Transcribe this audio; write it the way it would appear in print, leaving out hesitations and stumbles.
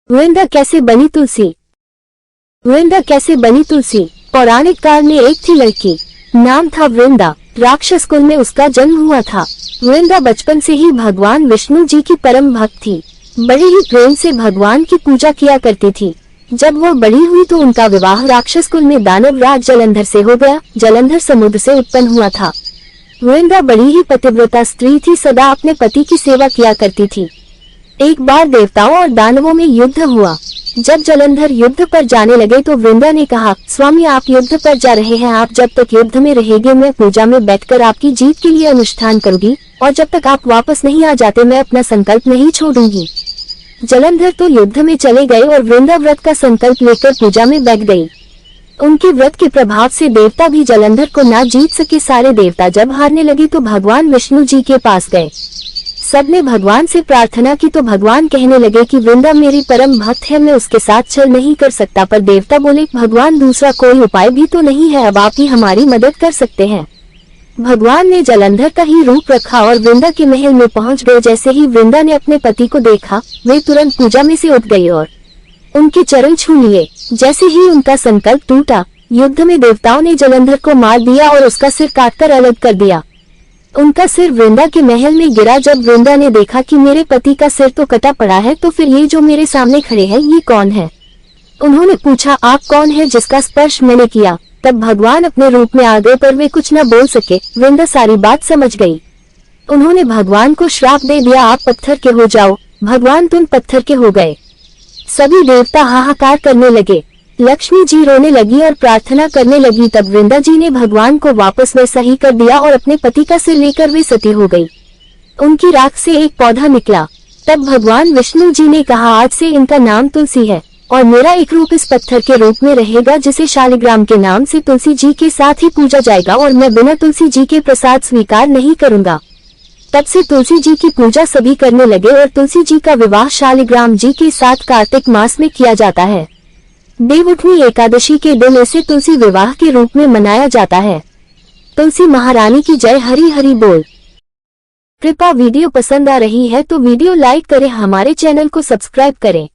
वृंदा कैसे बनी तुलसी। वृंदा कैसे बनी तुलसी। पौराणिक काल में एक थी लड़की, नाम था वृंदा। राक्षस कुल में उसका जन्म हुआ था। वृंदा बचपन से ही भगवान विष्णु जी की परम भक्त थी। बड़े ही प्रेम से भगवान की पूजा किया करती थी। जब वो बड़ी हुई तो उनका विवाह राक्षस कुल में दानव राज जलंधर से हो गया। जलंधर समुद्र से उत्पन्न हुआ था। वृंदा बड़ी ही पतिव्रता स्त्री थी, सदा अपने पति की सेवा किया करती थी। एक बार देवताओं और दानवों में युद्ध हुआ। जब जलंधर युद्ध पर जाने लगे तो वृंदा ने कहा, स्वामी आप युद्ध पर जा रहे हैं, आप जब तक युद्ध में रहेंगे मैं पूजा में बैठकर आपकी जीत के लिए अनुष्ठान करूंगी, और जब तक आप वापस नहीं आ जाते मैं अपना संकल्प नहीं छोड़ूंगी। जलंधर तो युद्ध में चले गए और वृंदा व्रत का संकल्प लेकर पूजा में बैठ गई। उनके व्रत के प्रभाव से देवता भी जलंधर को ना जीत सके। सारे देवता जब हारने लगे तो भगवान विष्णु जी के पास गए। सबने भगवान से प्रार्थना की तो भगवान कहने लगे कि वृंदा मेरी परम भक्त है, मैं उसके साथ छल नहीं कर सकता। पर देवता बोले, भगवान दूसरा कोई उपाय भी तो नहीं है, अब आप ही हमारी मदद कर सकते हैं। भगवान ने जलंधर का ही रूप रखा और वृंदा के महल में पहुंच गए। जैसे ही वृंदा ने अपने पति को देखा, वे तुरंत पूजा में से उठ गई और उनके चरण छू लिए। जैसे ही उनका संकल्प टूटा, युद्ध में देवताओं ने जलंधर को मार दिया और उसका सिर काटकर अलग कर दिया। उनका सिर वृंदा के महल में गिरा। जब वृंदा ने देखा कि मेरे पति का सिर तो कटा पड़ा है, तो फिर ये जो मेरे सामने खड़े हैं ये कौन है? उन्होंने पूछा, आप कौन है जिसका स्पर्श मैंने किया? तब भगवान अपने रूप में आ गए, पर वे कुछ न बोल सके। वृंदा सारी बात समझ गई। उन्होंने भगवान को श्राप दे दिया, आप पत्थर के हो जाओ। भगवान तुम पत्थर के हो गए। सभी देवता हाहाकार करने लगे। लक्ष्मी जी रोने लगी और प्रार्थना करने लगी। तब वृंदा जी ने भगवान को वापस वैसा ही कर दिया और अपने पति का सिर लेकर वे सती हो गई। उनकी राख से एक पौधा निकला। तब भगवान विष्णु जी ने कहा, आज से इनका नाम तुलसी है और मेरा एक रूप इस पत्थर के रूप में रहेगा, जिसे शालिग्राम के नाम से तुलसी जी के साथ ही पूजा जाएगा और मैं बिना तुलसी जी के प्रसाद स्वीकार नहीं करूंगा। तब से तुलसी जी की पूजा सभी करने लगे और तुलसी जी का विवाह शालिग्राम जी के साथ कार्तिक मास में किया जाता है। देवउठनी एकादशी के दिन इसे तुलसी विवाह के रूप में मनाया जाता है। तुलसी महारानी की जय। हरि हरि बोल। कृपया वीडियो पसंद आ रही है तो वीडियो लाइक करें, हमारे चैनल को सब्सक्राइब करें।